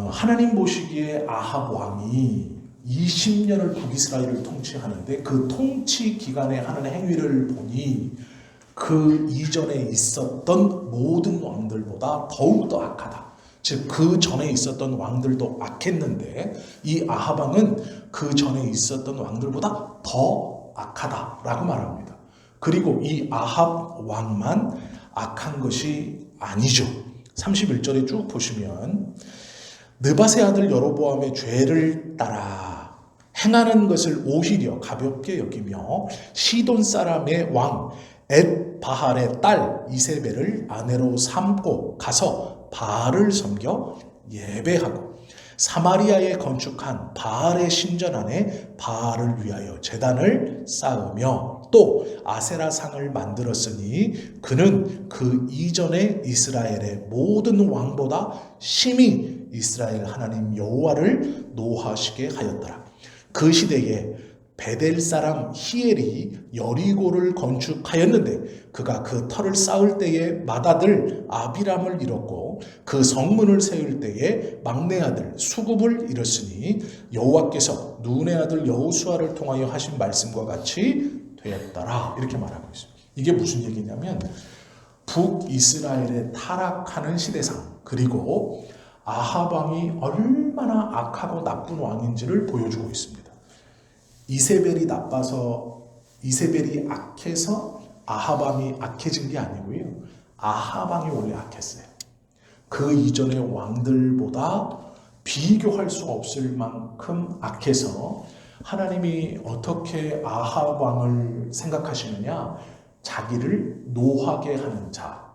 하나님 보시기에 아합 왕이 20년을 북이스라엘을 통치하는데 그 통치 기간에 하는 행위를 보니 그 이전에 있었던 모든 왕들보다 더욱더 악하다. 즉 그 전에 있었던 왕들도 악했는데 이 아합 왕은 그 전에 있었던 왕들보다 더 악하다라고 말합니다. 그리고 이 아합 왕만 악한 것이 아니죠. 31절에 쭉 보시면 느밧의 아들 여로보암의 죄를 따라 행하는 것을 오히려 가볍게 여기며 시돈 사람의 왕 엣바할의 딸 이세벨을 아내로 삼고 가서 바알을 섬겨 예배하고 사마리아에 건축한 바알의 신전 안에 바알을 위하여 제단을 쌓으며 또 아세라상을 만들었으니 그는 그 이전에 이스라엘의 모든 왕보다 심히 이스라엘 하나님 여호와를 노하시게 하였더라. 그 시대에 베델 사람 히엘이 여리고를 건축하였는데 그가 그 터를 쌓을 때에 맏아들 아비람을 잃었고 그 성문을 세울 때에 막내 아들 수굽을 잃었으니 여호와께서 눈의 아들 여호수아를 통하여 하신 말씀과 같이 되었더라. 이렇게 말하고 있습니다. 이게 무슨 얘기냐면 북이스라엘의 타락하는 시대상 그리고 아합 왕이 얼마나 악하고 나쁜 왕인지를 보여주고 있습니다. 이세벨이 나빠서 이세벨이 악해서 아합 왕이 악해진 게 아니고요. 아합 왕이 원래 악했어요. 그 이전의 왕들보다 비교할 수 없을 만큼 악해서 하나님이 어떻게 아합 왕을 생각하시느냐? 자기를 노하게 하는 자,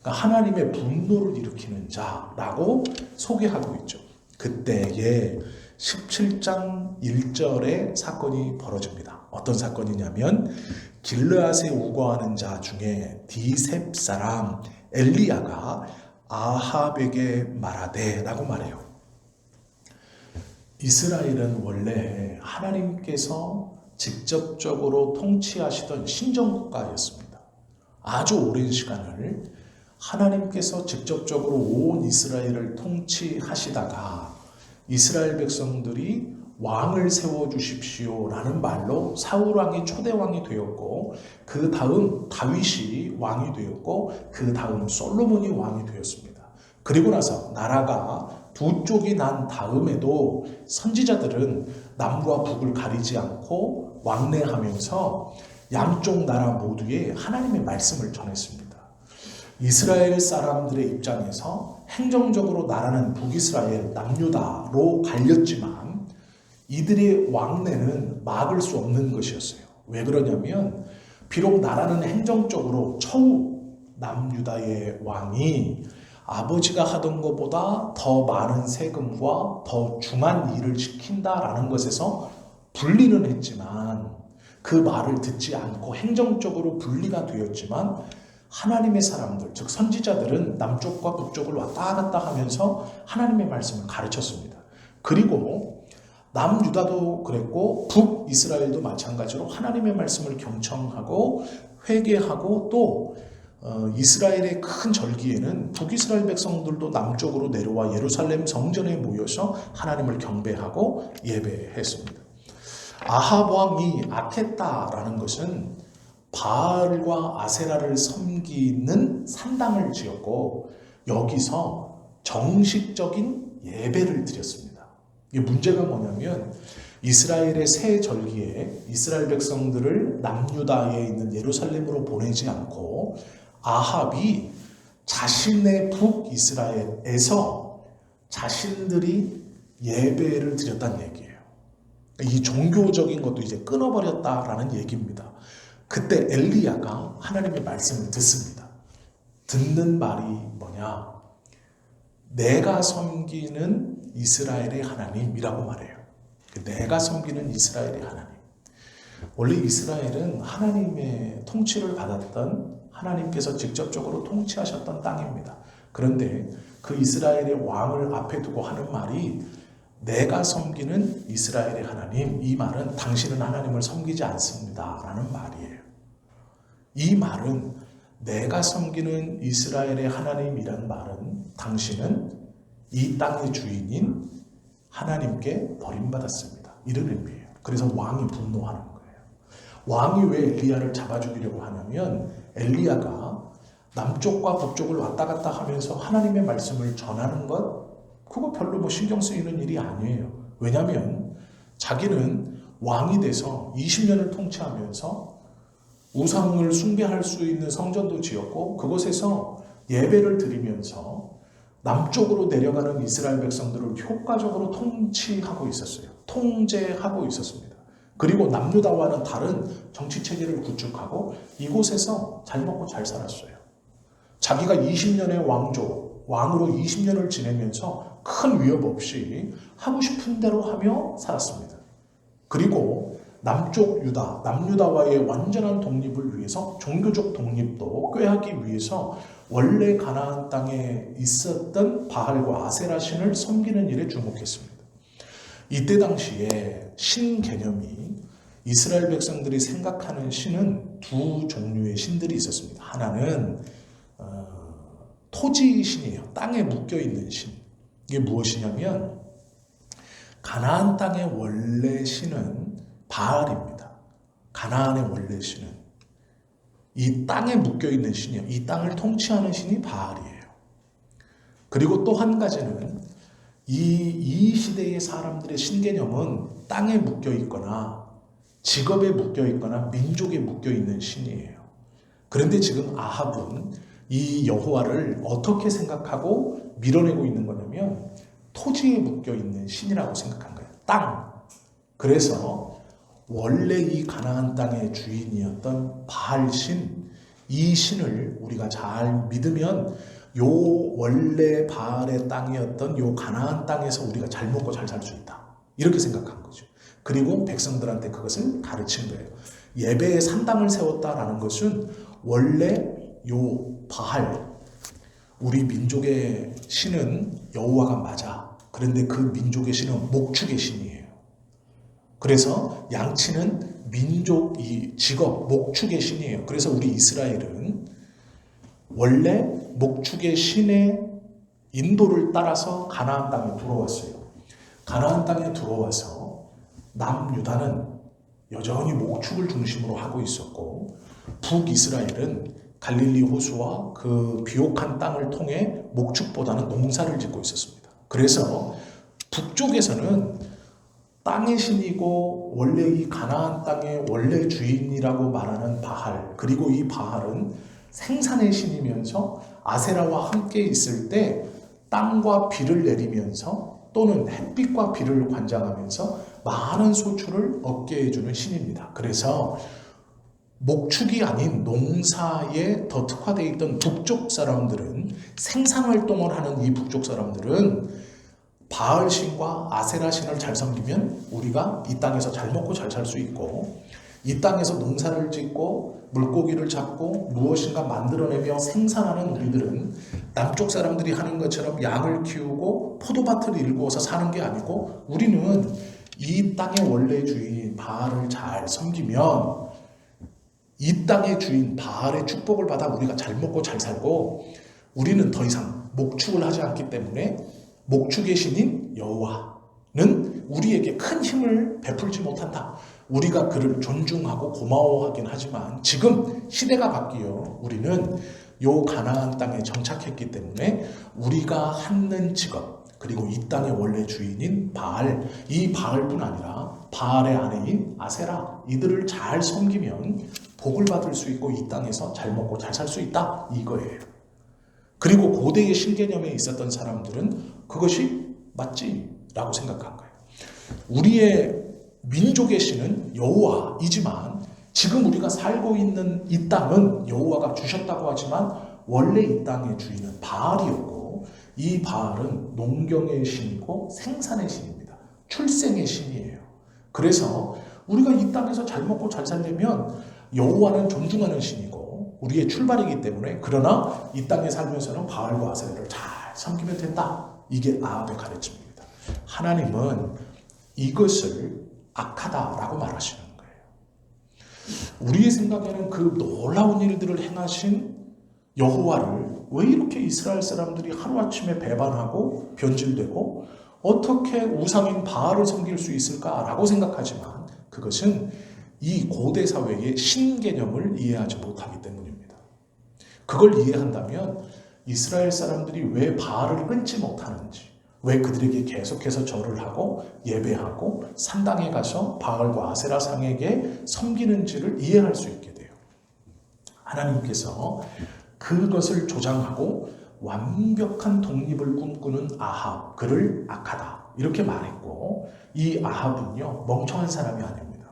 그러니까 하나님의 분노를 일으키는 자라고 소개하고 있죠. 그때에 17장 1절에 사건이 벌어집니다. 어떤 사건이냐면 길르앗에 우거하는 자 중에 디셉 사람 엘리야가 아합에게 말하되 라고 말해요. 이스라엘은 원래 하나님께서 직접적으로 통치하시던 신정국가였습니다. 아주 오랜 시간을 하나님께서 직접적으로 온 이스라엘을 통치하시다가 이스라엘 백성들이 왕을 세워주십시오 라는 말로 사울왕이 초대왕이 되었고 그 다음 다윗이 왕이 되었고 그 다음 솔로몬이 왕이 되었습니다. 그리고 나서 나라가 두 쪽이 난 다음에도 선지자들은 남과 북을 가리지 않고 왕래하면서 양쪽 나라 모두에 하나님의 말씀을 전했습니다. 이스라엘 사람들의 입장에서 행정적으로 나라는 북이스라엘 남유다로 갈렸지만 이들의 왕래는 막을 수 없는 것이었어요. 왜 그러냐면 비록 나라는 행정적으로 처우 남유다의 왕이 아버지가 하던 것보다 더 많은 세금과 더 중한 일을 시킨다라는 것에서 분리는 했지만 그 말을 듣지 않고 행정적으로 분리가 되었지만 하나님의 사람들, 즉 선지자들은 남쪽과 북쪽을 왔다 갔다 하면서 하나님의 말씀을 가르쳤습니다. 그리고 남유다도 그랬고 북이스라엘도 마찬가지로 하나님의 말씀을 경청하고 회개하고 또 이스라엘의 큰 절기에는 북이스라엘 백성들도 남쪽으로 내려와 예루살렘 성전에 모여서 하나님을 경배하고 예배했습니다. 아합 왕이 악했다라는 것은 바알과 아세라를 섬기는 산당을 지었고 여기서 정식적인 예배를 드렸습니다. 이게 문제가 뭐냐면 이스라엘의 새 절기에 이스라엘 백성들을 남유다에 있는 예루살렘으로 보내지 않고 아합이 자신의 북이스라엘에서 자신들이 예배를 드렸다는 얘기예요. 이 종교적인 것도 이제 끊어버렸다라는 얘기입니다. 그때 엘리야가 하나님의 말씀을 듣습니다. 듣는 말이 뭐냐? 내가 섬기는 이스라엘의 하나님이라고 말해요. 내가 섬기는 이스라엘의 하나님. 원래 이스라엘은 하나님의 통치를 받았던 하나님께서 직접적으로 통치하셨던 땅입니다. 그런데 그 이스라엘의 왕을 앞에 두고 하는 말이 내가 섬기는 이스라엘의 하나님, 이 말은 당신은 하나님을 섬기지 않습니다 라는 말이에요. 이 말은 내가 섬기는 이스라엘의 하나님이란 말은 당신은 이 땅의 주인인 하나님께 버림받았습니다. 이런 의미예요. 그래서 왕이 분노하는 거예요. 왕이 왜 엘리야를 잡아 죽이려고 하냐면 엘리야가 남쪽과 북쪽을 왔다 갔다 하면서 하나님의 말씀을 전하는 것, 그거 별로 뭐 신경 쓰이는 일이 아니에요. 왜냐하면 자기는 왕이 돼서 20년을 통치하면서 우상을 숭배할 수 있는 성전도 지었고 그곳에서 예배를 드리면서 남쪽으로 내려가는 이스라엘 백성들을 효과적으로 통치하고 있었어요. 통제하고 있었습니다. 그리고 남유다와는 다른 정치 체계를 구축하고 이곳에서 잘 먹고 잘 살았어요. 자기가 20년의 왕으로 20년을 지내면서 큰 위협 없이 하고 싶은 대로 하며 살았습니다. 그리고 남쪽 유다, 남유다와의 완전한 독립을 위해서 종교적 독립도 꾀하기 위해서 원래 가나안 땅에 있었던 바알과 아세라 신을 섬기는 일에 주목했습니다. 이때 당시에 신 개념이 이스라엘 백성들이 생각하는 신은 두 종류의 신들이 있었습니다. 하나는 토지 신이에요. 땅에 묶여있는 신. 이게 무엇이냐면 가나안 땅의 원래 신은 바알입니다. 가나안의 원래 신은 이 땅에 묶여있는 신이에요. 이 땅을 통치하는 신이 바알이에요. 그리고 또 한 가지는 이 시대의 사람들의 신개념은 땅에 묶여있거나 직업에 묶여있거나 민족에 묶여있는 신이에요. 그런데 지금 아합은 이 여호와를 어떻게 생각하고 밀어내고 있는 거냐면 토지에 묶여있는 신이라고 생각한 거예요. 땅. 그래서 원래 이 가나안 땅의 주인이었던 바알 신, 이 신을 우리가 잘 믿으면 요 원래 바알의 땅이었던 요 가나안 땅에서 우리가 잘 먹고 잘 살 수 있다. 이렇게 생각한 거죠. 그리고 백성들한테 그것을 가르친 거예요. 예배에 산당을 세웠다라는 것은 원래 요 바알, 우리 민족의 신은 여호와가 맞아. 그런데 그 민족의 신은 목축의 신이에요. 그래서 양치는 민족, 이 직업, 목축의 신이에요. 그래서 우리 이스라엘은 원래 목축의 신의 인도를 따라서 가나안 땅에 들어왔어요. 가나안 땅에 들어와서 남유다는 여전히 목축을 중심으로 하고 있었고 북이스라엘은 갈릴리 호수와 그 비옥한 땅을 통해 목축보다는 농사를 짓고 있었습니다. 그래서 북쪽에서는 땅의 신이고 원래 이 가나안 땅의 원래 주인이라고 말하는 바알, 그리고 이 바알은 생산의 신이면서 아세라와 함께 있을 때 땅과 비를 내리면서 또는 햇빛과 비를 관장하면서 많은 소출을 얻게 해주는 신입니다. 그래서 목축이 아닌 농사에 더 특화되어 있던 북쪽 사람들은, 생산활동을 하는 이 북쪽 사람들은 바알신과 아세라신을 잘 섬기면 우리가 이 땅에서 잘 먹고 잘 살 수 있고, 이 땅에서 농사를 짓고 물고기를 잡고 무엇인가 만들어내며 생산하는 우리들은 남쪽 사람들이 하는 것처럼 양을 키우고 포도밭을 일구어서 사는 게 아니고, 우리는 이 땅의 원래 주인 바알을 잘 섬기면 이 땅의 주인 바알의 축복을 받아 우리가 잘 먹고 잘 살고, 우리는 더 이상 목축을 하지 않기 때문에 목축의 신인 여호와는 우리에게 큰 힘을 베풀지 못한다. 우리가 그를 존중하고 고마워하긴 하지만 지금 시대가 바뀌어 우리는 요 가나안 땅에 정착했기 때문에 우리가 하는 직업, 그리고 이 땅의 원래 주인인 바알, 이 바알뿐 아니라 바알의 아내인 아세라, 이들을 잘 섬기면 복을 받을 수 있고 이 땅에서 잘 먹고 잘 살 수 있다, 이거예요. 그리고 고대의 신개념에 있었던 사람들은 그것이 맞지라고 생각한 거예요. 우리의 민족의 신은 여호와이지만 지금 우리가 살고 있는 이 땅은 여호와가 주셨다고 하지만 원래 이 땅의 주인은 바알이었고, 이 바알은 농경의 신이고 생산의 신입니다. 출생의 신이에요. 그래서 우리가 이 땅에서 잘 먹고 잘 살려면 여호와는 존중하는 신이고 우리의 출발이기 때문에, 그러나 이 땅에 살면서는 바알과 아세라를 잘 섬기면 된다. 이게 아합의 가르침입니다. 하나님은 이것을 악하다라고 말하시는 거예요. 우리의 생각에는 그 놀라운 일들을 행하신 여호와를 왜 이렇게 이스라엘 사람들이 하루아침에 배반하고 변질되고 어떻게 우상인 바알을 섬길 수 있을까라고 생각하지만 그것은 이 고대 사회의 신개념을 이해하지 못하기 때문입니다. 그걸 이해한다면 이스라엘 사람들이 왜 바알을 끊지 못하는지, 왜 그들에게 계속해서 절을 하고 예배하고 산당에 가서 바알과 아세라 상에게 섬기는지를 이해할 수 있게 돼요. 하나님께서 그것을 조장하고 완벽한 독립을 꿈꾸는 아합, 그를 악하다 이렇게 말했고, 이 아합은요 멍청한 사람이 아닙니다.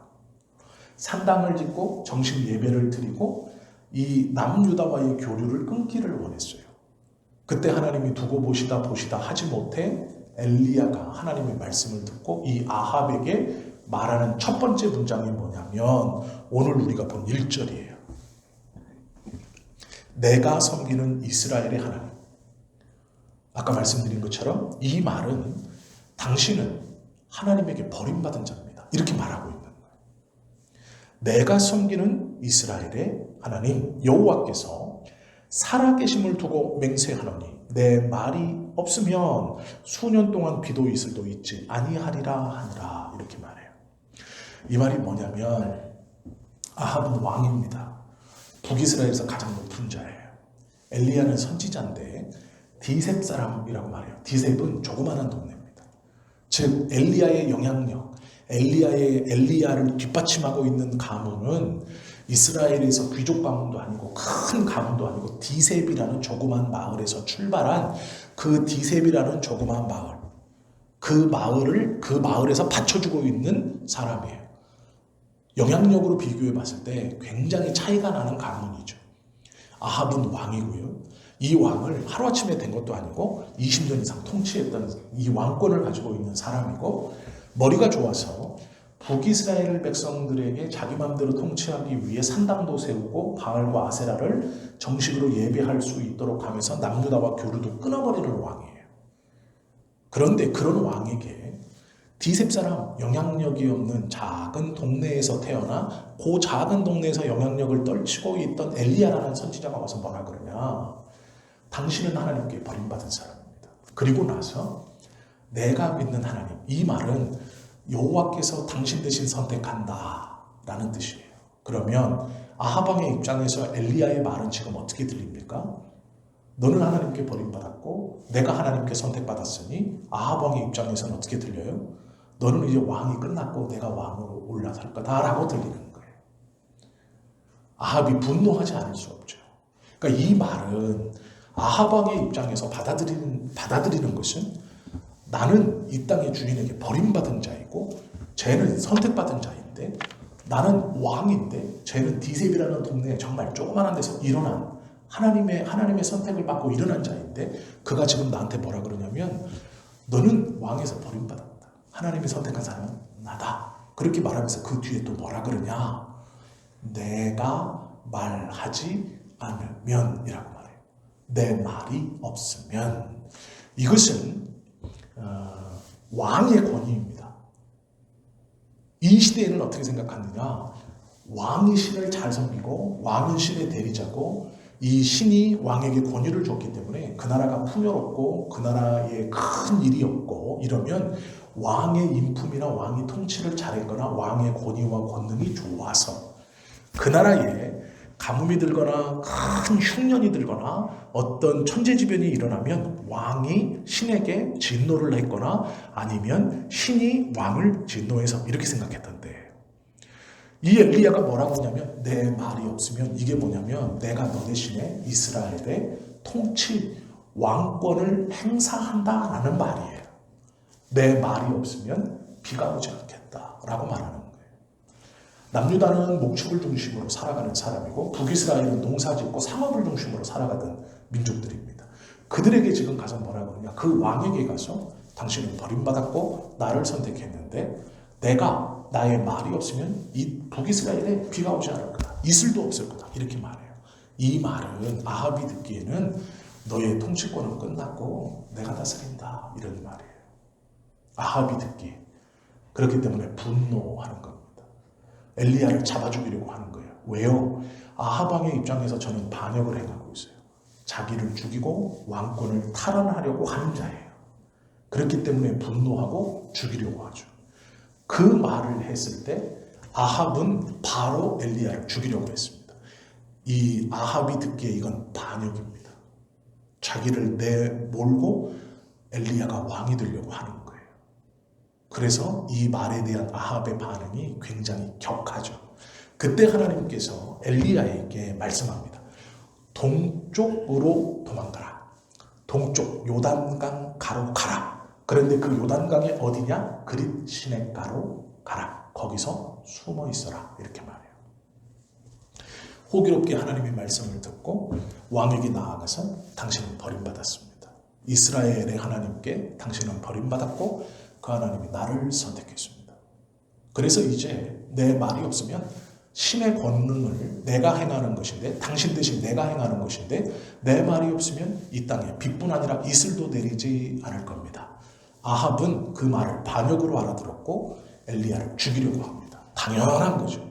산당을 짓고 정식 예배를 드리고 이 남유다와의 교류를 끊기를 원했어요. 그때 하나님이 두고 보시다 하지 못해 엘리야가 하나님의 말씀을 듣고 이 아합에게 말하는 첫 번째 문장이 뭐냐면 오늘 우리가 본 1절이에요. 내가 섬기는 이스라엘의 하나님. 아까 말씀드린 것처럼 이 말은 당신은 하나님에게 버림받은 자입니다. 이렇게 말하고 있는 거예요. 내가 섬기는 이스라엘의 하나님 여호와께서 살아계심을 두고 맹세하노니 내 말이 없으면 수년 동안 비도 이슬도 있지 아니하리라 하느라 이렇게 말해요. 이 말이 뭐냐면 아합은 왕입니다. 북이스라엘에서 가장 높은 자예요. 엘리야는 선지자인데 디셉 사람이라고 말해요. 디셉은 조그마한 동네입니다. 즉 엘리야의 영향력, 엘리야를 뒷받침하고 있는 가문은 이스라엘에서 귀족 가문도 아니고 큰 가문도 아니고 디셉이라는 조그만 마을에서 출발한 그 디셉이라는 조그만 마을, 그 마을에서 받쳐주고 있는 사람이에요. 영향력으로 비교해 봤을 때 굉장히 차이가 나는 가문이죠. 아합은 왕이고요. 이 왕을 하루아침에 된 것도 아니고 20년 이상 통치했던 이 왕권을 가지고 있는 사람이고, 머리가 좋아서 북이스라엘 백성들에게 자기 마음대로 통치하기 위해 산당도 세우고 바알과 아세라를 정식으로 예배할 수 있도록 하면서 남유다와 교류도 끊어버리는 왕이에요. 그런데 그런 왕에게 디셉 사람, 영향력이 없는 작은 동네에서 태어나 그 작은 동네에서 영향력을 떨치고 있던 엘리야라는 선지자가 와서 뭐라 그러냐, 당신은 하나님께 버림받은 사람입니다. 그리고 나서 내가 믿는 하나님, 이 말은 여호와께서 당신 대신 선택한다 라는 뜻이에요. 그러면 아합 왕의 입장에서 엘리야의 말은 지금 어떻게 들립니까? 너는 하나님께 버림받았고 내가 하나님께 선택받았으니 아합 왕의 입장에서는 어떻게 들려요? 너는 이제 왕이 끝났고 내가 왕으로 올라설 거다라고 들리는 거예요. 아합이 분노하지 않을 수 없죠. 그러니까 이 말은 아합 왕의 입장에서 받아들이는 것은 나는 이 땅의 주인에게 버림받은 자이고 쟤는 선택받은 자인데, 나는 왕인데 쟤는 디셉이라는 동네에 정말 조그만한 데서 일어난 하나님의 선택을 받고 일어난 자인데, 그가 지금 나한테 뭐라 그러냐면 너는 왕에서 버림받았다. 하나님이 선택한 사람은 나다. 그렇게 말하면서 그 뒤에 또 뭐라 그러냐, 내가 말하지 않으면 이라고 말해요. 내 말이 없으면. 이것은 왕의 권위입니다. 이 시대에는 어떻게 생각하느냐, 왕이 신을 잘 섬기고 왕은 신의 대리자고 이 신이 왕에게 권위를 줬기 때문에 그 나라가 풍요롭고 그 나라에 큰 일이 없고 이러면 왕의 인품이나 왕이 통치를 잘했거나 왕의 권위와 권능이 좋아서 그 나라에 가뭄이 들거나 큰 흉년이 들거나 어떤 천재지변이 일어나면 왕이 신에게 진노를 했거나 아니면 신이 왕을 진노해서 이렇게 생각했던데, 이 엘리야가 뭐라고 했냐면 내 말이 없으면, 이게 뭐냐면 내가 너 대신에 이스라엘의 통치 왕권을 행사한다라는 말이에요. 내 말이 없으면 비가 오지 않겠다라고 말하는 거예요. 남유다는 목축을 중심으로 살아가는 사람이고 북이스라엘은 농사짓고 상업을 중심으로 살아가던 민족들입니다. 그들에게 지금 가서 뭐라 그러냐, 그 왕에게 가서 당신은 버림받았고 나를 선택했는데 내가 나의 말이 없으면 이 북이스라엘에 비가 오지 않을 거다, 이슬도 없을 거다, 이렇게 말해요. 이 말은 아합이 듣기에는 너의 통치권은 끝났고 내가 다스린다 이런 말이에요. 아합이 듣기에. 그렇기 때문에 분노하는 겁니다. 엘리야를 잡아 죽이려고 하는 거예요. 왜요? 아합 왕의 입장에서 저는 반역을 행하고 있어요. 자기를 죽이고 왕권을 탈환하려고 하는 자예요. 그렇기 때문에 분노하고 죽이려고 하죠. 그 말을 했을 때 아합은 바로 엘리야를 죽이려고 했습니다. 이 아합이 듣기에 이건 반역입니다. 자기를 내몰고 엘리야가 왕이 되려고 하는 거예요. 그래서 이 말에 대한 아합의 반응이 굉장히 격하죠. 그때 하나님께서 엘리야에게 말씀합니다. 동쪽으로 도망가라. 동쪽 요단강 가로 가라. 그런데 그 요단강이 어디냐? 그릿 시냇가로 가라. 거기서 숨어 있어라. 이렇게 말해요. 호기롭게 하나님의 말씀을 듣고 왕에게 나아가서 당신은 버림받았습니다. 이스라엘의 하나님께 당신은 버림받았고 그 하나님이 나를 선택했습니다. 그래서 이제 내 말이 없으면 신의 권능을 내가 행하는 것인데 당신 대신 내가 행하는 것인데 내 말이 없으면 이 땅에 빛뿐 아니라 이슬도 내리지 않을 겁니다. 아합은 그 말을 반역으로 알아들었고 엘리야를 죽이려고 합니다. 당연한 거죠.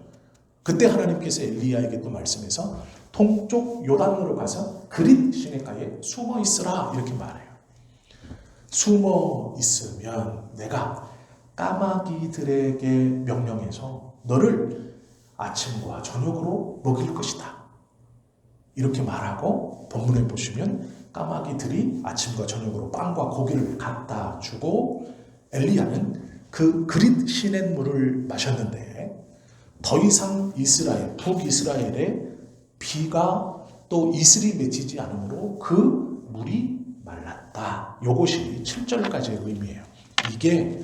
그때 하나님께서 엘리야에게 또 말씀해서 동쪽 요단으로 가서 그릿 시냇가에 숨어 있으라 이렇게 말해요. 숨어 있으면 내가 까마귀들에게 명령해서 너를 아침과 저녁으로 먹일 것이다. 이렇게 말하고 본문에 보시면 까마귀들이 아침과 저녁으로 빵과 고기를 갖다 주고 엘리야는 그 그릿 시냇물을 마셨는데 더 이상 북이스라엘에 비가 또 이슬이 맺히지 않으므로 그 물이 말랐다. 이것이 7절까지의 의미예요. 이게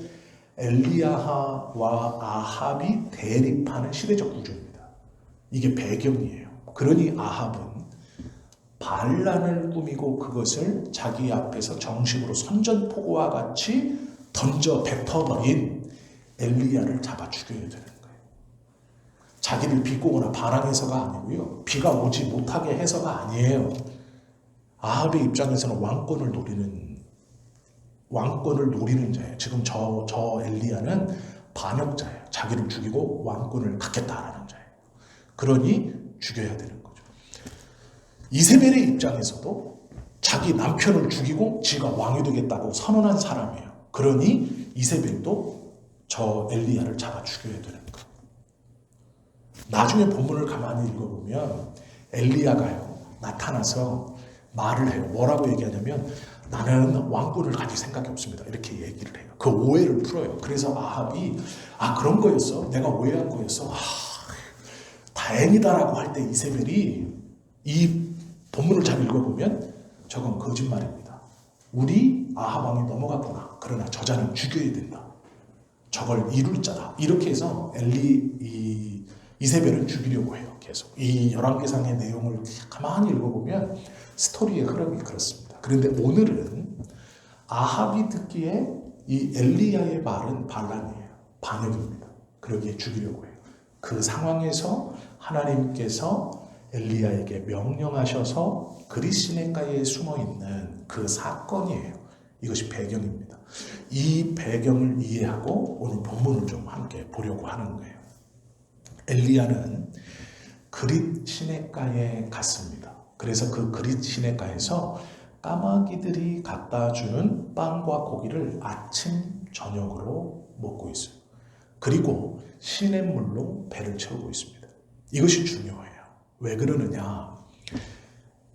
엘리야와 아합이 대립하는 시대적 구조입니다. 이게 배경이에요. 그러니 아합은 반란을 꾸미고 그것을 자기 앞에서 정식으로 선전포고와 같이 던져 뱉어버린 엘리야를 잡아 죽여야 되는 거예요. 자기를 비꼬거나 반항해서가 아니고요. 비가 오지 못하게 해서가 아니에요. 아합의 입장에서는 왕권을 노리는 자예요. 지금 저 엘리야는 반역자예요. 자기를 죽이고 왕권을 갖겠다라는 자예요. 그러니 죽여야 되는 거죠. 이세벨의 입장에서도 자기 남편을 죽이고 지가 왕이 되겠다고 선언한 사람이에요. 그러니 이세벨도 저 엘리야를 잡아 죽여야 되는 거예요. 나중에 본문을 가만히 읽어보면 엘리야가요 나타나서 말을 해요. 뭐라고 얘기하냐면 나는 왕권을 가질 생각이 없습니다. 이렇게 얘기를 해요. 그 오해를 풀어요. 그래서 아합이 그런 거였어? 내가 오해한 거였어? 다행이다라고 할 때 이세벨이 이 본문을 잘 읽어보면 저건 거짓말입니다. 우리 아합 왕이 넘어갔구나. 그러나 저자는 죽여야 된다. 저걸 이룰 자다. 이렇게 해서 이세벨을 죽이려고 해요. 계속 이 열왕기상의 내용을 가만히 읽어보면 스토리의 흐름이 그렇습니다. 그런데 오늘은 아합이 듣기에 이 엘리야의 말은 반란이에요. 반역입니다. 그러기에 죽이려고 해요. 그 상황에서 하나님께서 엘리야에게 명령하셔서 그릿 시냇가에 숨어있는 그 사건이에요. 이것이 배경입니다. 이 배경을 이해하고 오늘 본문을 좀 함께 보려고 하는 거예요. 엘리야는 그릿 시냇가에 갔습니다. 그래서 그 그릿 시냇가에서 까마귀들이 갖다 주는 빵과 고기를 아침 저녁으로 먹고 있어요. 그리고 시냇물로 배를 채우고 있습니다. 이것이 중요해요. 왜 그러느냐?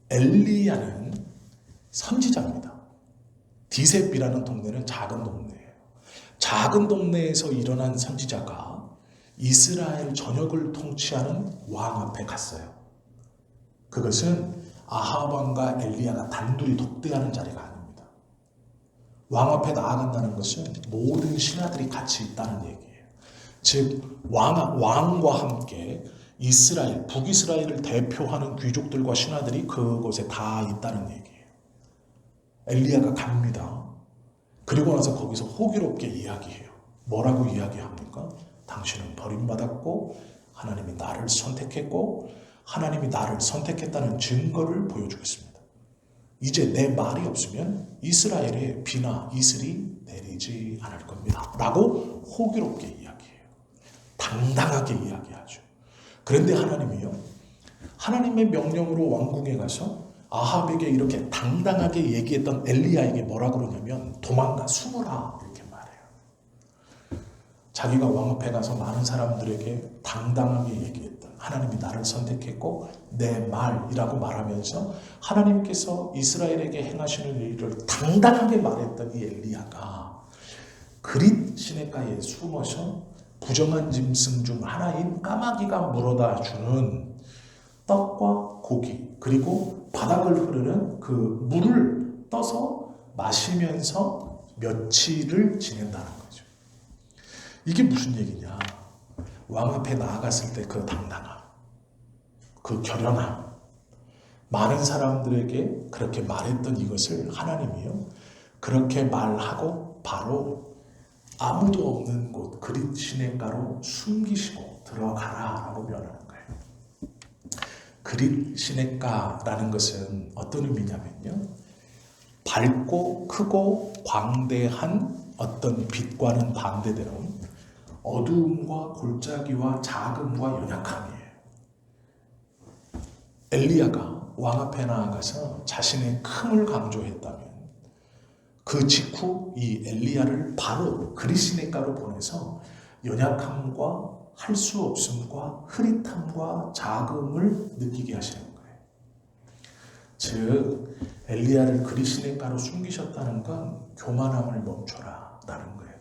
엘리야는 선지자입니다. 디셉이라는 동네는 작은 동네예요. 작은 동네에서 일어난 선지자가 이스라엘 전역을 통치하는 왕 앞에 갔어요. 그것은 아합 왕과 엘리야가 단둘이 독대하는 자리가 아닙니다. 왕 앞에 나아간다는 것은 모든 신하들이 같이 있다는 얘기예요. 즉 왕과 함께 이스라엘, 북이스라엘을 대표하는 귀족들과 신하들이 그곳에 다 있다는 얘기예요. 엘리야가 갑니다. 그리고 나서 거기서 호기롭게 이야기해요. 뭐라고 이야기합니까? 당신은 버림받았고 하나님이 나를 선택했고 하나님이 나를 선택했다는 증거를 보여주겠습니다. 이제 내 말이 없으면 이스라엘에 비나 이슬이 내리지 않을 겁니다. 라고 호기롭게 이야기해요. 당당하게 이야기하죠. 그런데 하나님이요, 하나님의 명령으로 왕궁에 가서 아합에게 이렇게 당당하게 얘기했던 엘리야에게 뭐라 그러냐면 도망가 숨어라 이렇게 말해요. 자기가 왕 앞에 가서 많은 사람들에게 당당하게 얘기했던 하나님이 나를 선택했고 내 말이라고 말하면서 하나님께서 이스라엘에게 행하시는 일을 당당하게 말했던 이 엘리야가 그릿 시냇가에 숨어서 부정한 짐승 중 하나인 까마귀가 물어다 주는 떡과 고기 그리고 바닥을 흐르는 그 물을 떠서 마시면서 며칠을 지낸다는 거죠. 이게 무슨 얘기냐? 왕 앞에 나아갔을 때 그 당당함, 그 결연함, 많은 사람들에게 그렇게 말했던 이것을 하나님이요 그렇게 말하고 바로 아무도 없는 곳 그릿 시냇가로 숨기시고 들어가라 라고 면하는 거예요. 그릿 시냇가라는 것은 어떤 의미냐면요, 밝고 크고 광대한 어떤 빛과는 반대대로 어두움과 골짜기와 작음과 연약함이에요. 엘리야가 왕 앞에 나아가서 자신의 큼을 강조했다면 그 직후 이 엘리야를 바로 그릿 시냇가로 보내서 연약함과 할 수 없음과 흐릿함과 작음을 느끼게 하시는 거예요. 즉 엘리야를 그릿 시냇가로 숨기셨다는 건 교만함을 멈춰라 라는 거예요.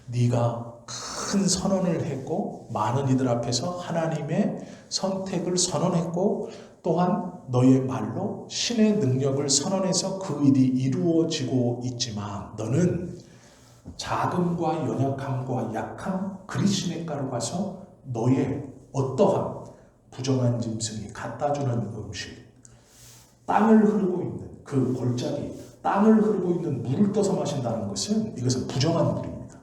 네가 큰 선언을 했고 많은 이들 앞에서 하나님의 선택을 선언했고 또한 너의 말로 신의 능력을 선언해서 그 일이 이루어지고 있지만 너는 작음과 연약함과 약함 그릿 시냇가로 가서 너의 어떠한 부정한 짐승이 갖다주는 음식, 땅을 흐르고 있는 그 골짜기, 땅을 흐르고 있는 물을 떠서 마신다는 것은 이것은 부정한 물입니다.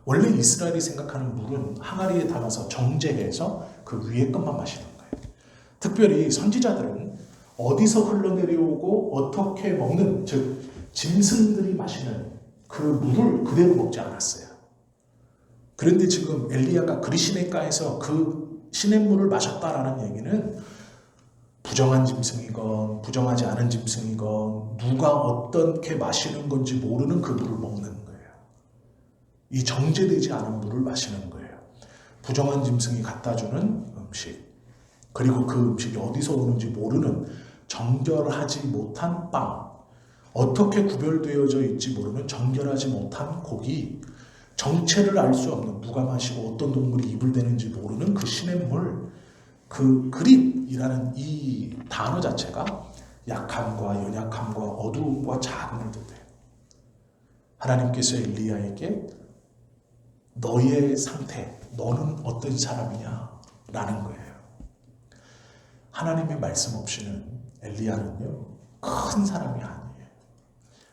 원래 이스라엘이 생각하는 물은 항아리에 담아서 정제해서 그 위에 것만 마시는 거예요. 특별히 선지자들은 어디서 흘러내려오고 어떻게 먹는, 즉 짐승들이 마시는 그 물을 그대로 먹지 않았어요. 그런데 지금 엘리야가 그릿 시냇가에서 그 시냇물을 마셨다라는 얘기는 부정한 짐승이건 부정하지 않은 짐승이건 누가 어떻게 마시는 건지 모르는 그 물을 먹는 거예요. 이 정제되지 않은 물을 마시는 거예요. 부정한 짐승이 갖다주는 음식, 그리고 그 음식이 어디서 오는지 모르는 정결하지 못한 빵, 어떻게 구별되어져 있지 모르는 정결하지 못한 고기, 정체를 알 수 없는 누가 마시고 어떤 동물이 입을 대는지 모르는 그 시냇물, 그 그릿이라는 이 단어 자체가 약함과 연약함과 어두움과 작음을 뜻해요. 하나님께서 엘리야에게 너의 상태, 너는 어떤 사람이냐 라는 거예요. 하나님의 말씀 없이는 엘리야는요 큰 사람이 아니에요.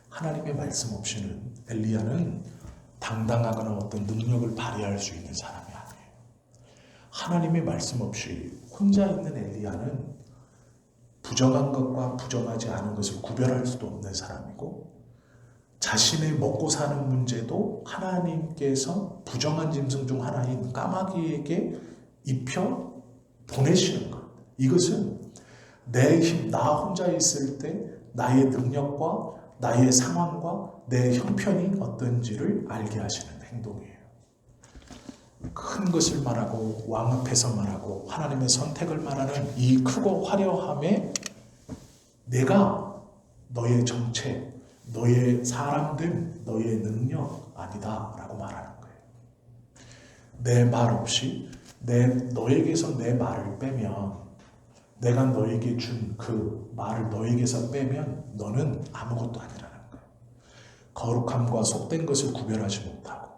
하나님의 말씀 없이는 엘리야는 당당하거나 어떤 능력을 발휘할 수 있는 사람이 아니에요. 하나님의 말씀 없이 혼자 있는 엘리야는 부정한 것과 부정하지 않은 것을 구별할 수도 없는 사람이고, 자신의 먹고 사는 문제도 하나님께서 부정한 짐승 중 하나인 까마귀에게 입혀 보내시는 것, 이것은 내 힘, 나 혼자 있을 때 나의 능력과 나의 상황과 내 형편이 어떤지를 알게 하시는 행동이에요. 큰 것을 말하고 왕 앞에서 말하고 하나님의 선택을 말하는 이 크고 화려함에 내가 너의 정체, 너의 사람됨, 너의 능력 아니다 라고 말하는 거예요. 내 말 없이 너에게서 내 말을 빼면, 내가 너에게 준 그 말을 너에게서 빼면 너는 아무것도 아니라는 거예요. 거룩함과 속된 것을 구별하지 못하고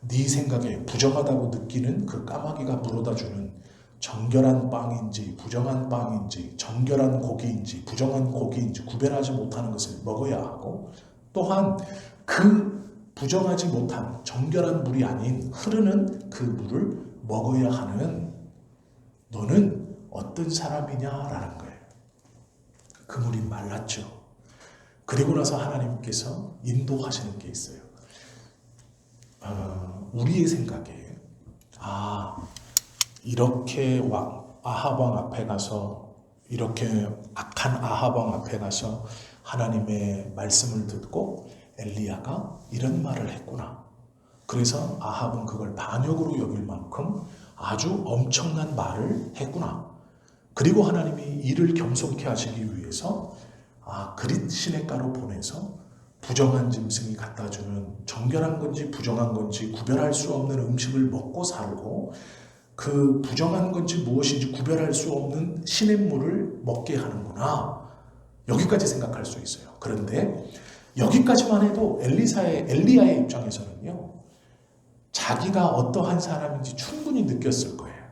네 생각에 부정하다고 느끼는 그 까마귀가 물어다주는 정결한 빵인지 부정한 빵인지 정결한 고기인지 부정한 고기인지 구별하지 못하는 것을 먹어야 하고, 또한 그 부정하지 못한 정결한 물이 아닌 흐르는 그 물을 먹어야 하는 너는 어떤 사람이냐라는 거예요. 그 물이 말랐죠. 그리고 나서 하나님께서 인도하시는 게 있어요. 우리의 생각에 이렇게 아합 왕 앞에 가서 이렇게 악한 아합 왕 앞에 가서 하나님의 말씀을 듣고 엘리야가 이런 말을 했구나. 그래서 아합은 그걸 반역으로 여길 만큼 아주 엄청난 말을 했구나. 그리고 하나님이 이를 겸손케 하시기 위해서 그릿 시냇가로 보내서 부정한 짐승이 갖다 주는 정결한 건지 부정한 건지 구별할 수 없는 음식을 먹고 살고 그 부정한 건지 무엇인지 구별할 수 없는 시냇물을 먹게 하는구나. 여기까지 생각할 수 있어요. 그런데 여기까지만 해도 엘리야의 입장에서는요, 자기가 어떠한 사람인지 충분히 느꼈을 거예요.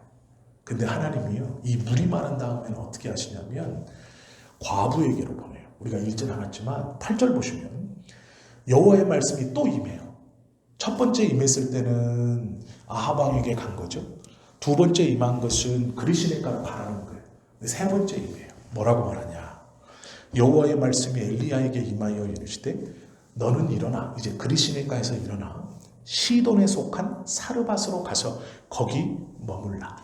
근데 하나님이요, 이 물이 마른 다음에는 어떻게 하시냐면 과부에게로 보내요. 우리가 읽진 않았지만 8절 보시면 여호와의 말씀이 또 임해요. 첫 번째 임했을 때는 아합 왕에게 간 거죠. 두 번째 임한 것은 그리시네가로 가라는 거예요. 세 번째 임해요. 뭐라고 말하냐? 여호와의 말씀이 엘리야에게 임하여 이르시되 너는 일어나, 이제 그리시네가에서 일어나 시돈에 속한 사르밧으로 가서 거기 머물라.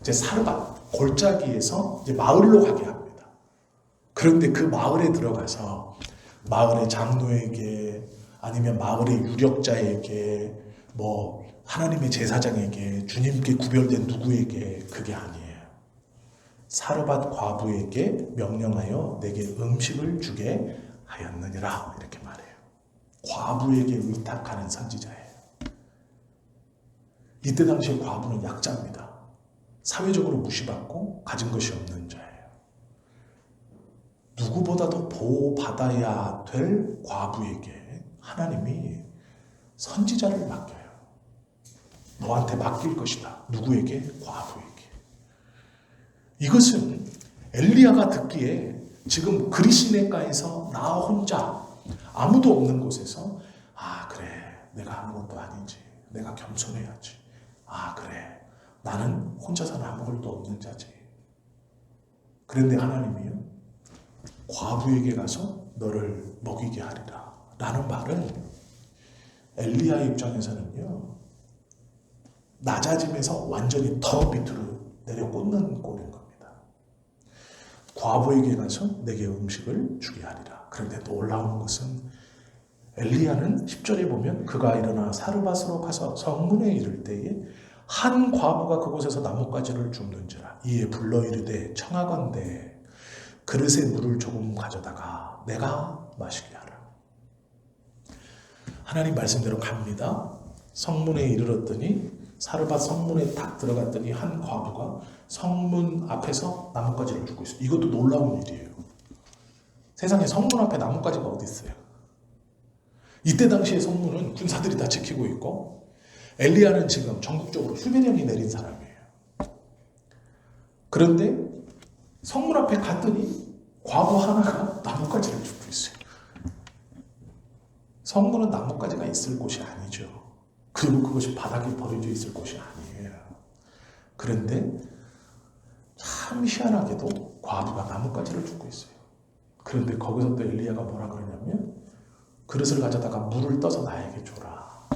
이제 사르밧 골짜기에서 이제 마을로 가게 합니다. 그런데 그 마을에 들어가서 마을의 장로에게 아니면 마을의 유력자에게 뭐 하나님의 제사장에게 주님께 구별된 누구에게 그게 아니에요. 사르밧 과부에게 명령하여 내게 음식을 주게 하였느니라 이렇게 말해요. 과부에게 의탁하는 선지자예요. 이때 당시에 과부는 약자입니다. 사회적으로 무시받고 가진 것이 없는 자예요. 누구보다도 보호받아야 될 과부에게 하나님이 선지자를 맡겨요. 너한테 맡길 것이다. 누구에게? 과부에게. 이것은 엘리야가 듣기에 지금 그리시네가에서 나 혼자 아무도 없는 곳에서 그래, 내가 아무것도 아니지. 내가 겸손해야지. 그래, 나는 혼자서는 아무것도 없는 자지. 그런데 하나님이요, 과부에게 가서 너를 먹이게 하리라 라는 말은 엘리야의 입장에서는요, 낮아짐에서 완전히 더 밑으로 내려 꽂는 꼴인 겁니다. 과부에게 가서 내게 음식을 주게 하리라. 그런데 놀라운 것은 엘리야는 10절에 보면 그가 일어나 사르밧으로 가서 성문에 이를 때에 한 과부가 그곳에서 나뭇가지를 줍는지라. 이에 불러 이르되 청하건대 그릇에 물을 조금 가져다가 내가 마시게 하라. 하나님 말씀대로 갑니다. 성문에 이르렀더니 사르밧 성문에 딱 들어갔더니 한 과부가 성문 앞에서 나뭇가지를 줍고 있어요. 이것도 놀라운 일이에요. 세상에 성문 앞에 나뭇가지가 어디 있어요? 이때 당시의 성문은 군사들이 다 지키고 있고 엘리야는 지금 전국적으로 휴대령이 내린 사람이에요. 그런데 성문 앞에 갔더니 과부 하나가 나뭇가지를 줍고 있어요. 성문은 나뭇가지가 있을 곳이 아니죠. 그리고 그것이 바닥에 버려져 있을 곳이 아니에요. 그런데 참 희한하게도 과부가 나뭇가지를 줍고 있어요. 그런데 거기서 또 엘리야가 뭐라 그러냐면 그릇을 가져다가 물을 떠서 나에게 줘라.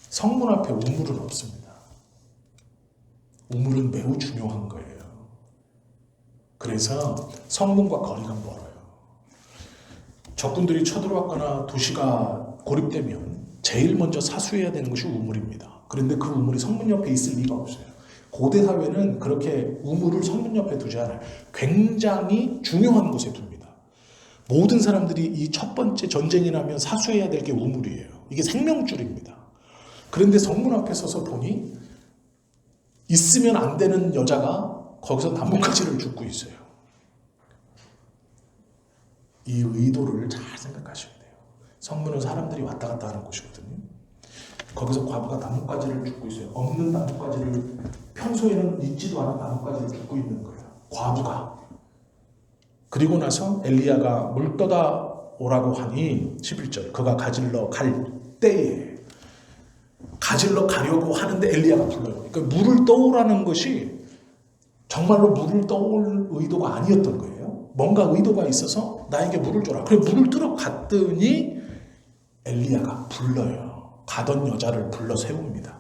성문 앞에 우물은 없습니다. 우물은 매우 중요한 거예요. 그래서 성문과 거리가 멀어요. 적군들이 쳐들어왔거나 도시가 고립되면 제일 먼저 사수해야 되는 것이 우물입니다. 그런데 그 우물이 성문 옆에 있을 리가 없어요. 고대 사회는 그렇게 우물을 성문 옆에 두지 않아요. 굉장히 중요한 곳에 둡니다. 모든 사람들이 이 첫 번째 전쟁이 나면 사수해야 될 게 우물이에요. 이게 생명줄입니다. 그런데 성문 앞에 서서 보니 있으면 안 되는 여자가 거기서 나뭇가지를 줍고 있어요. 이 의도를 잘 생각하셔야 돼요. 성문은 사람들이 왔다 갔다 하는 곳이거든요. 거기서 과부가 나뭇가지를 줍고 있어요. 없는 나뭇가지를, 평소에는 있지도 않은 나뭇가지를 줍고 있는 거예요. 과부가. 그리고 나서 엘리야가 물 떠다 오라고 하니 11절 그가 가질러 갈 때에 가질러 가려고 하는데 엘리야가 불러요. 그러니까 물을 떠오라는 것이 정말로 물을 떠올 의도가 아니었던 거예요. 뭔가 의도가 있어서 나에게 물을 줘라. 그래 물을 뜨러 갔더니 엘리야가 불러요. 가던 여자를 불러 세웁니다.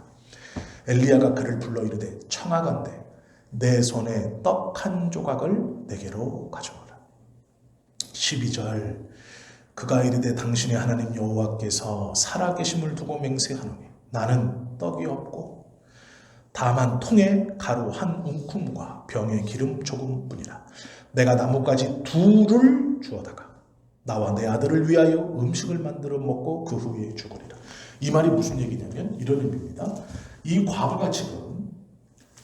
엘리야가 그를 불러 이르되 청하건대 내 손에 떡 한 조각을 내게로 가져오라. 12절 그가 이르되 당신의 하나님 여호와께서 살아계심을 두고 맹세하노니 나는 떡이 없고 다만 통에 가루 한 움큼과 병에 기름 조금뿐이라. 내가 나뭇가지 둘을 주어다가 나와 내 아들을 위하여 음식을 만들어 먹고 그 후에 죽으리라. 이 말이 무슨 얘기냐면 이런 의미입니다. 이 과부가 지금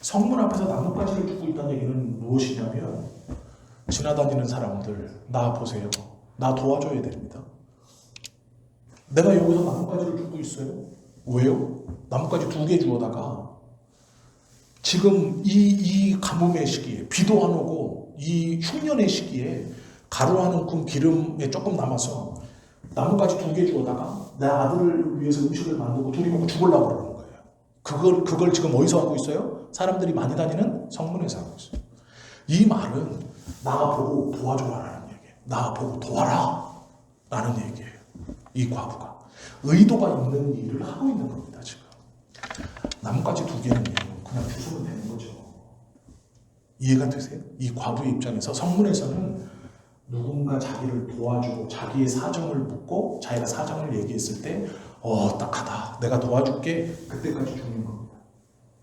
성문 앞에서 나뭇가지를 주고 있다는 얘기는 무엇이냐면 지나다니는 사람들 나 보세요. 나 도와줘야 됩니다. 내가 여기서 나뭇가지를 주고 있어요. 왜요? 나뭇가지 2개 주어다가 지금 이 가뭄의 시기에 비도 안 오고 이 흉년의 시기에 가루 한 움큼 기름에 조금 남아서 나뭇가지 2개 주어다가 내 아들을 위해서 음식을 만들고 둘이 먹고 죽으려고 그러는 거예요. 그걸 지금 어디서 하고 있어요? 사람들이 많이 다니는 성문에서 하고 있어요. 이 말은 나 보고 도와줘라라는 얘기예요. 나 보고 도와라 라는 얘기예요. 이 과부가 의도가 있는 일을 하고 있는 겁니다. 지금 나뭇가지 2개는 그냥 주시면 되는 거죠. 이해가 되세요? 이 과부의 입장에서 성문에서는 누군가 자기를 도와주고 자기의 사정을 묻고 자기가 사정을 얘기했을 때 딱하다 내가 도와줄게 그때까지 죽는 겁니다.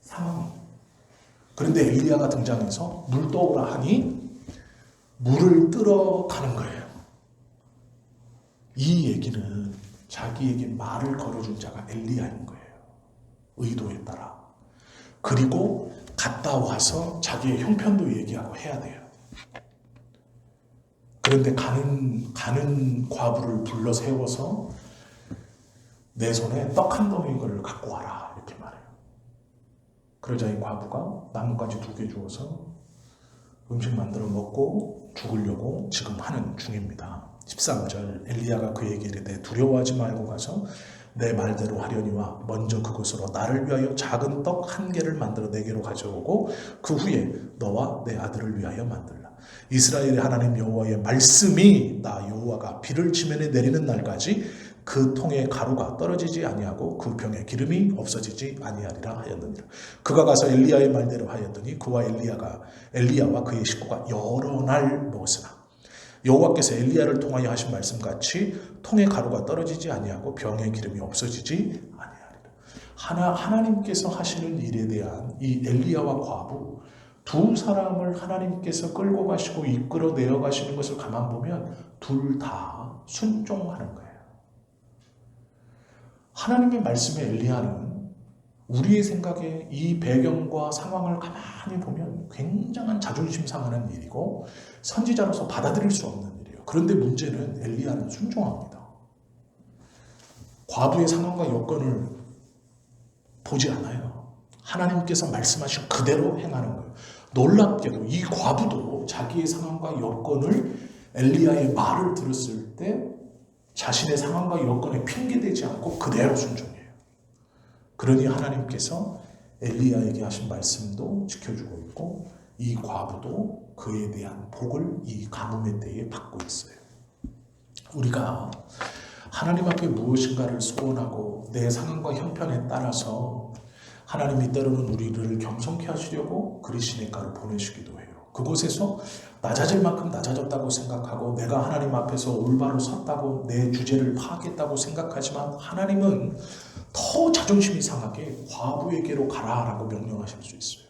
상황이. 그런데 엘리야가 등장해서 물 떠오라 하니 물을 뜨러 가는 거예요. 이 얘기는 자기에게 말을 걸어준 자가 엘리야인 거예요. 의도에 따라. 그리고 갔다 와서 자기의 형편도 얘기하고 해야 돼요. 그런데 가는 과부를 불러 세워서 내 손에 떡 한 덩이를 갖고 와라 이렇게 말해요. 그러자 이 과부가 나뭇가지 2개 주어서 음식 만들어 먹고 죽으려고 지금 하는 중입니다. 13절 엘리야가 그에게 이르되 두려워하지 말고 가서 내 말대로 하려니와 먼저 그것으로 나를 위하여 작은 떡 1개를 만들어 내게로 가져오고 그 후에 너와 내 아들을 위하여 만들라. 이스라엘의 하나님 여호와의 말씀이 나 여호와가 비를 지면에 내리는 날까지 그 통에 가루가 떨어지지 아니하고 그 병에 기름이 없어지지 아니하리라 하였느니라. 그가 가서 엘리야의 말대로 하였더니 그와 엘리야와 그의 식구가 여러 날 먹었으나 여호와께서 엘리야를 통하여 하신 말씀같이 통에 가루가 떨어지지 아니하고 병에 기름이 없어지지 아니하리라. 하나님께서 하시는 일에 대한 이 엘리야와 과부 두 사람을 하나님께서 끌고 가시고 이끌어 내려가시는 것을 가만 보면 둘 다 순종하는 거예요. 하나님의 말씀에 엘리야는 우리의 생각에 이 배경과 상황을 가만히 보면 굉장한 자존심 상하는 일이고 선지자로서 받아들일 수 없는 일이에요. 그런데 문제는 엘리야는 순종합니다. 과부의 상황과 여건을 보지 않아요. 하나님께서 말씀하신 그대로 행하는 거예요. 놀랍게도 이 과부도 자기의 상황과 여건을 엘리야의 말을 들었을 때 자신의 상황과 여건에 핑계대지 않고 그대로 순종해요. 그러니 하나님께서 엘리야에게 하신 말씀도 지켜주고 있고 이 과부도 그에 대한 복을 이 가뭄의 때에 받고 있어요. 우리가 하나님 앞에 무엇인가를 소원하고 내 상황과 형편에 따라서 하나님이 때로는 우리를 겸손케 하시려고 그리시네가를 보내시기도 해요. 그곳에서 낮아질 만큼 낮아졌다고 생각하고 내가 하나님 앞에서 올바로 섰다고 내 주제를 파악했다고 생각하지만 하나님은 더 자존심이 상하게 과부에게로 가라라고 명령하실 수 있어요.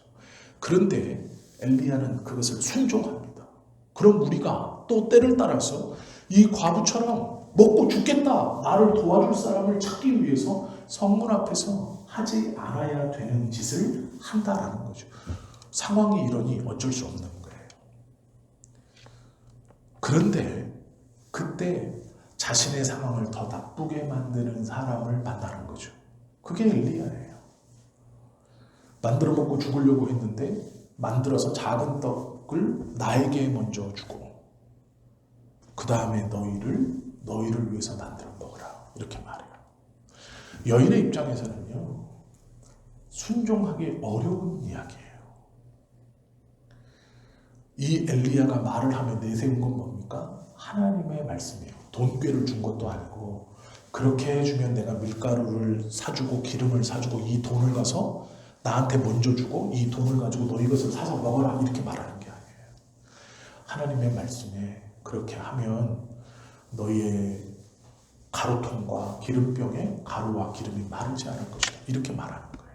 그런데 엘리야는 그것을 순종합니다. 그럼 우리가 또 때를 따라서 이 과부처럼 먹고 죽겠다 나를 도와줄 사람을 찾기 위해서 성문 앞에서 하지 않아야 되는 짓을 한다라는 거죠. 상황이 이러니 어쩔 수 없는 거예요. 그런데 그때 자신의 상황을 더 나쁘게 만드는 사람을 만나는 거죠. 그게 엘리야예요. 만들어 먹고 죽으려고 했는데 만들어서 작은 떡을 나에게 먼저 주고 그 다음에 너희를 위해서 만들어 먹으라 이렇게 말해요. 여인의 입장에서는요 순종하기 어려운 이야기예요. 이 엘리야가 말을 하며 내세운 건 뭡니까? 하나님의 말씀이에요. 돈꾀를 준 것도 아니고 그렇게 해주면 내가 밀가루를 사주고 기름을 사주고 이 돈을 가서 나한테 먼저 주고 이 돈을 가지고 너 이것을 사서 먹어라 이렇게 말하는 게 아니에요. 하나님의 말씀에 그렇게 하면 너희의 가루통과 기름병에 가루와 기름이 마르지 않을 것이다 이렇게 말하는 거예요.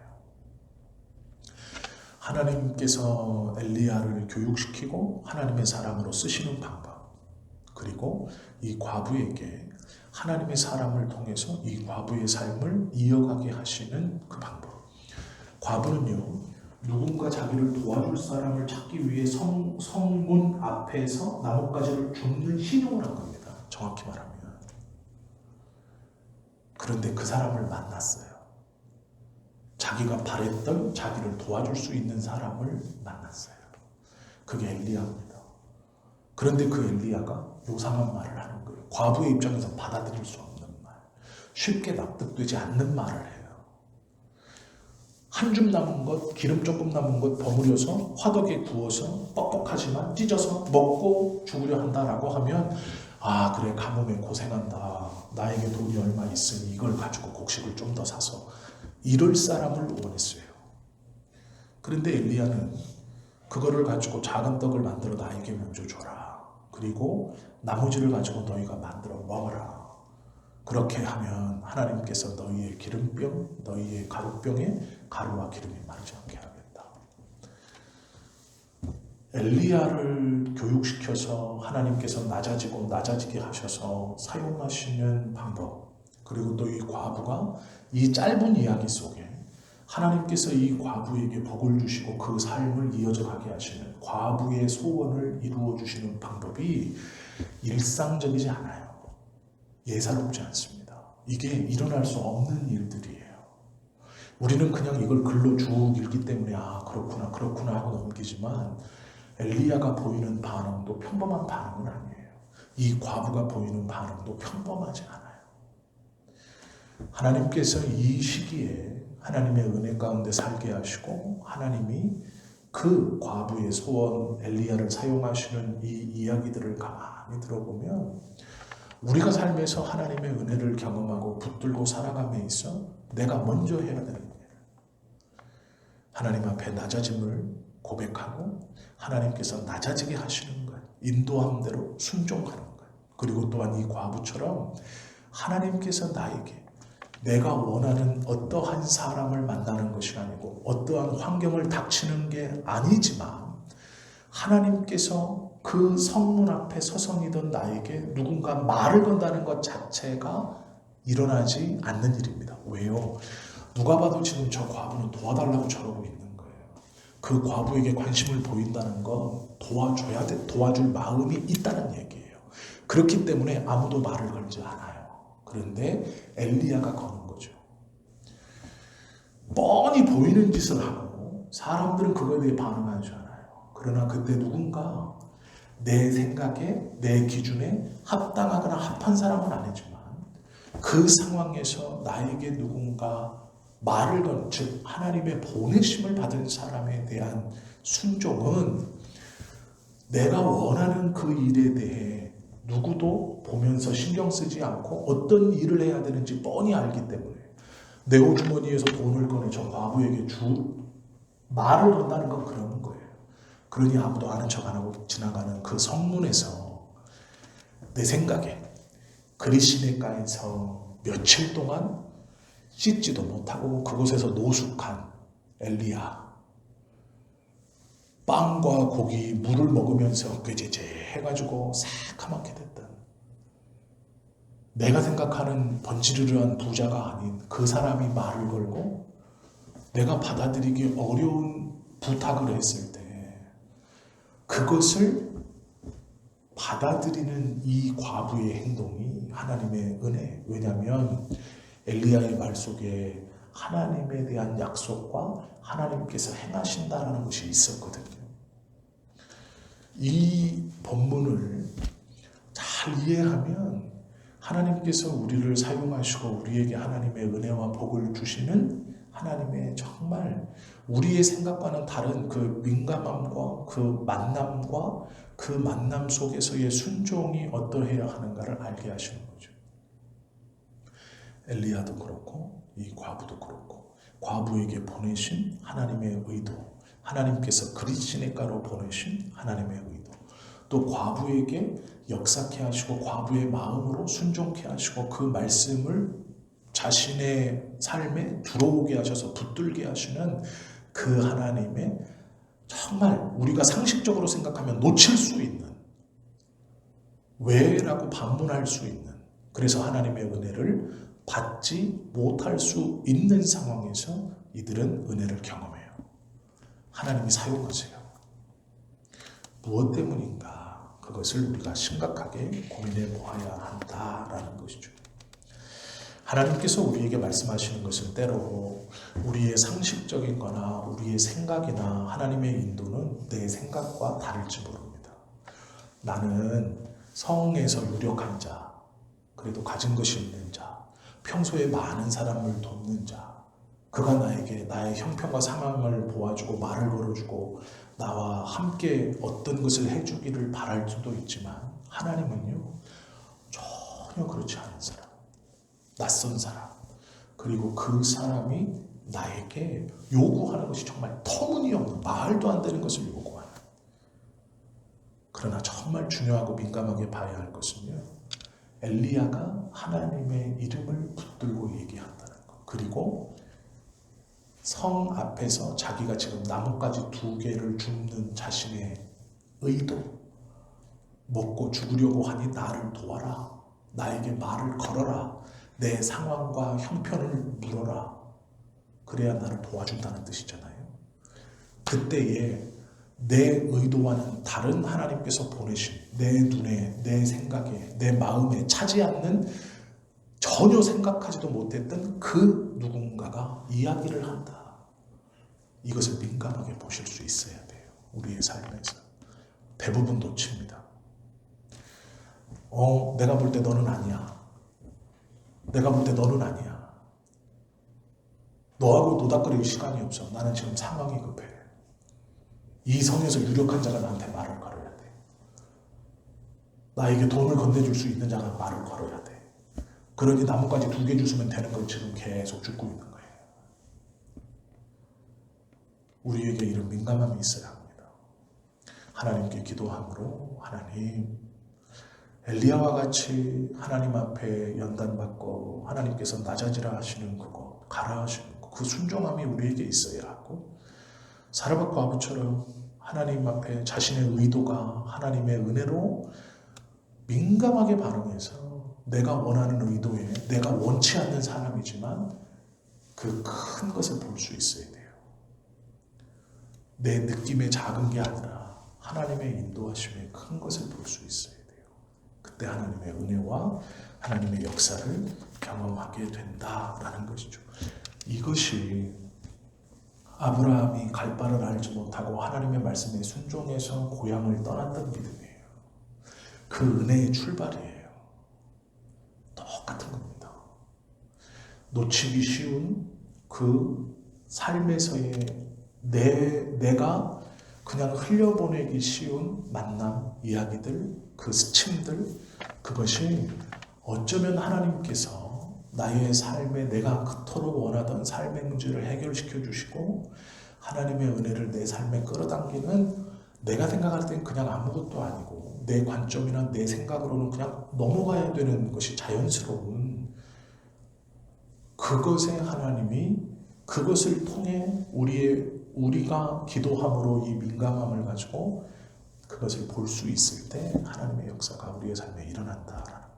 하나님께서 엘리야를 교육시키고 하나님의 사람으로 쓰시는 방법, 그리고 이 과부에게 하나님의 사람을 통해서 이 과부의 삶을 이어가게 하시는 그 방법. 과부는요, 누군가 자기를 도와줄 사람을 찾기 위해 성문 앞에서 나뭇가지를 줍는 신용을 한 겁니다. 정확히 말하면. 그런데 그 사람을 만났어요. 자기가 바랬던 자기를 도와줄 수 있는 사람을 만났어요. 그게 엘리야입니다. 그런데 그 엘리야가 요상한 말을 하는 거예요. 과부의 입장에서 받아들일 수 없는 말, 쉽게 납득되지 않는 말을 해요. 한 줌 남은 것, 기름 조금 남은 것 버무려서 화덕에 구워서 뻑뻑하지만 찢어서 먹고 죽으려 한다라고 하면 아 그래 가뭄에 고생한다. 나에게 돈이 얼마 있으니 이걸 가지고 곡식을 좀 더 사서 이럴 사람을 원했어요. 그런데 엘리야는 그거를 가지고 작은 떡을 만들어 나에게 먼저 줘라. 그리고 나머지를 가지고 너희가 만들어 먹어라. 그렇게 하면 하나님께서 너희의 기름병, 너희의 가루병에 가루와 기름이 마르지 않게 하겠다. 엘리야를 교육시켜서 하나님께서 낮아지고 낮아지게 하셔서 사용하시는 방법, 그리고 또 이 과부가 이 짧은 이야기 속에 하나님께서 이 과부에게 복을 주시고 그 삶을 이어져 가게 하시는 과부의 소원을 이루어 주시는 방법이 일상적이지 않아요. 예사롭지 않습니다. 이게 일어날 수 없는 일들이에요. 우리는 그냥 이걸 글로 쭉 읽기 때문에 아 그렇구나 그렇구나 하고 넘기지만 엘리야가 보이는 반응도 평범한 반응은 아니에요. 이 과부가 보이는 반응도 평범하지 않아요. 하나님께서 이 시기에 하나님의 은혜 가운데 살게 하시고 하나님이 그 과부의 소원 엘리야를 사용하시는 이 이야기들을 가만히 들어보면 우리가 삶에서 하나님의 은혜를 경험하고 붙들고 살아감에 있어 내가 먼저 해야 되는 거예요. 하나님 앞에 낮아짐을 고백하고 하나님께서 낮아지게 하시는 거예요. 인도함대로 순종하는 거예요. 그리고 또한 이 과부처럼 하나님께서 나에게 내가 원하는 어떠한 사람을 만나는 것이 아니고 어떠한 환경을 닥치는 게 아니지만 하나님께서 그 성문 앞에 서성이던 나에게 누군가 말을 건다는 것 자체가 일어나지 않는 일입니다. 왜요? 누가 봐도 지금 저 과부는 도와달라고 저러고 있는 거예요. 그 과부에게 관심을 보인다는 건 도와줘야 돼, 도와줄 마음이 있다는 얘기예요. 그렇기 때문에 아무도 말을 걸지 않아요. 그런데 엘리야가 거는 거죠. 뻔히 보이는 짓을 하고 사람들은 그거에 대해 반응하지 않아요. 그러나 그때 누군가 내 생각에 내 기준에 합당하거나 합한 사람은 아니지만 그 상황에서 나에게 누군가 말을 건, 즉 하나님의 보내심을 받은 사람에 대한 순종은 내가 원하는 그 일에 대해 누구도 보면서 신경 쓰지 않고 어떤 일을 해야 되는지 뻔히 알기 때문에 내 호주머니에서 돈을 꺼내 저 과부에게 말을 건다는 건 그런 거예요. 그러니 아무도 아는 척 안 하고 지나가는 그 성문에서 내 생각에 그리시네가에서 며칠 동안 씻지도 못하고 그곳에서 노숙한 엘리야, 빵과 고기, 물을 먹으면서 꾀죄죄 해가지고 새카맣게 됐던 내가 생각하는 번지르르한 부자가 아닌 그 사람이 말을 걸고 내가 받아들이기 어려운 부탁을 했을 때 그것을 받아들이는 이 과부의 행동이 하나님의 은혜. 왜냐하면 엘리야의 말 속에 하나님에 대한 약속과 하나님께서 행하신다라는 것이 있었거든요. 이 본문을 잘 이해하면 하나님께서 우리를 사용하시고 우리에게 하나님의 은혜와 복을 주시는 하나님의 정말 우리의 생각과는 다른 그 민감함과 그 만남과 그 만남 속에서의 순종이 어떠해야 하는가를 알게 하시는 거죠. 엘리야도 그렇고 이 과부도 그렇고 과부에게 보내신 하나님의 의도, 하나님께서 그리스도의 가로 보내신 하나님의 의도, 또 과부에게 역사케 하시고 과부의 마음으로 순종케 하시고 그 말씀을 자신의 삶에 들어오게 하셔서 붙들게 하시는 그 하나님의 정말 우리가 상식적으로 생각하면 놓칠 수 있는, 왜라고 반문할 수 있는, 그래서 하나님의 은혜를 받지 못할 수 있는 상황에서 이들은 은혜를 경험해요. 하나님이 사용하세요. 무엇 때문인가? 그것을 우리가 심각하게 고민해 보아야 한다라는 것이죠. 하나님께서 우리에게 말씀하시는 것은 때로 우리의 상식적인 거나 우리의 생각이나 하나님의 인도는 내 생각과 다를지 모릅니다. 나는 성에서 유력한 자, 그래도 가진 것이 있는 자, 평소에 많은 사람을 돕는 자, 그가 나에게 나의 형편과 상황을 보아주고 말을 걸어주고 나와 함께 어떤 것을 해주기를 바랄 수도 있지만 하나님은요, 전혀 그렇지 않은 사람, 낯선 사람, 그리고 그 사람이 나에게 요구하는 것이 정말 터무니없는, 말도 안 되는 것을 요구하는, 그러나 정말 중요하고 민감하게 봐야 할 것은요, 엘리야가 하나님의 이름을 붙들고 얘기한다는 것, 그리고 성 앞에서 자기가 지금 나뭇가지 2개를 줍는 자신의 의도, 먹고 죽으려고 하니 나를 도와라, 나에게 말을 걸어라, 내 상황과 형편을 물어라, 그래야 나를 도와준다는 뜻이잖아요. 그때에 내 의도와는 다른 하나님께서 보내신 내 눈에, 내 생각에, 내 마음에 차지 않는, 전혀 생각하지도 못했던 그 누군가가 이야기를 한다. 이것을 민감하게 보실 수 있어야 돼요. 우리의 삶에서. 대부분 놓칩니다. 내가 볼 때 너는 아니야. 내가 볼 때 너는 아니야. 너하고 노닥거릴 시간이 없어. 나는 지금 상황이 급해. 이 성에서 유력한 자가 나한테 말을 걸어야 돼. 나에게 돈을 건네줄 수 있는 자가 말을 걸어야 돼. 그러니 나뭇가지 2개 주시면 되는 걸 지금 계속 죽고 있는 거예요. 우리에게 이런 민감함이 있어야 합니다. 하나님께 기도함으로, 하나님, 엘리야와 같이 하나님 앞에 연단받고 하나님께서 낮아지라 하시는 그것, 가라 하시는 것, 그 순종함이 우리에게 있어야 하고, 사르밧 과부처럼 하나님 앞에 자신의 의도가 하나님의 은혜로 민감하게 반응해서 내가 원하는 의도에, 내가 원치 않는 사람이지만 그 큰 것을 볼 수 있어야 돼요. 내 느낌의 작은 게 아니라 하나님의 인도하심의 큰 것을 볼 수 있어야 돼요. 그때 하나님의 은혜와 하나님의 역사를 경험하게 된다라는 것이죠. 이것이 아브라함이 갈 바를 알지 못하고 하나님의 말씀에 순종해서 고향을 떠났던 믿음이에요. 그 은혜의 출발이에요. 똑같은 겁니다. 놓치기 쉬운 그 삶에서의 내가 그냥 흘려보내기 쉬운 만남, 이야기들, 그 스침들, 그것이 어쩌면 하나님께서 나의 삶에 내가 그토록 원하던 삶의 문제를 해결시켜 주시고 하나님의 은혜를 내 삶에 끌어당기는, 내가 생각할 땐 그냥 아무것도 아니고 내 관점이나 내 생각으로는 그냥 넘어가야 되는 것이 자연스러운 그것에 하나님이 그것을 통해 우리가 기도함으로 이 민감함을 가지고 그것을 볼 수 있을 때 하나님의 역사가 우리의 삶에 일어난다라는 거예요.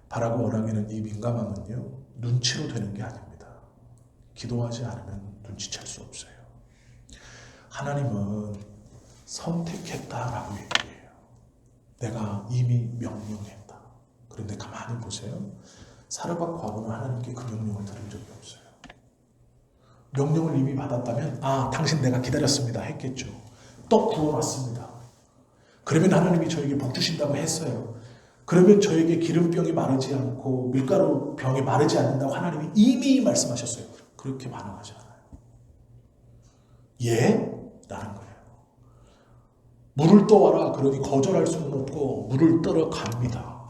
바라고 원하기는 이 민감함은요, 눈치로 되는 게 아닙니다. 기도하지 않으면 눈치챌 수 없어요. 하나님은 선택했다라고 얘기해요. 내가 이미 명령했다. 그런데 가만히 보세요. 사르밧 과부는 하나님께 그 명령을 들은 적이 없어요. 명령을 이미 받았다면 당신 내가 기다렸습니다 했겠죠. 떡 구워놨습니다. 그러면 하나님이 저에게 복 주신다고 했어요. 그러면 저에게 기름병이 마르지 않고 밀가루 병이 마르지 않는다고 하나님이 이미 말씀하셨어요. 그렇게 반응하지 않아요. 예? 라는 거예요. 물을 떠와라. 그러니 거절할 수는 없고 물을 떠러 갑니다.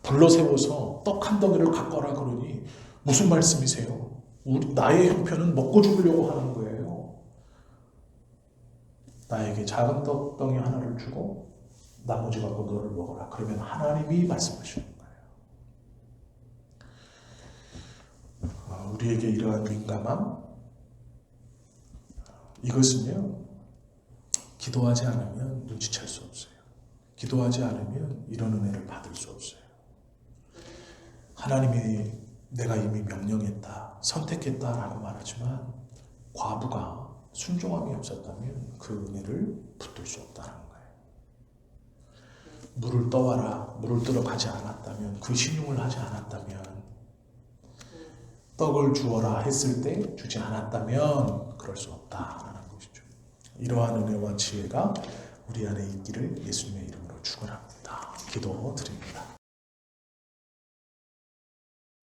불러 세워서 떡 한 덩이를 갖고 와라. 그러니 무슨 말씀이세요? 나의 형편은 먹고 죽으려고 하는 거예요. 나에게 작은 떡덩이 하나를 주고 나머지 갖고 너를 먹어라. 그러면 하나님이 말씀하시는 거예요. 우리에게 이러한 민감함, 이것은요, 기도하지 않으면 눈치챌 수 없어요. 기도하지 않으면 이런 은혜를 받을 수 없어요. 하나님이 내가 이미 명령했다, 선택했다라고 말하지만 과부가 순종함이 없었다면 그 은혜를 붙들 수 없다는 거예요. 물을 떠와라, 물을 뜨러 가지 않았다면, 그 신용을 하지 않았다면, 떡을 주어라 했을 때 주지 않았다면 그럴 수 없다라는 것이죠. 이러한 은혜와 지혜가 우리 안에 있기를 예수님의 이름으로 축원합니다. 기도드립니다.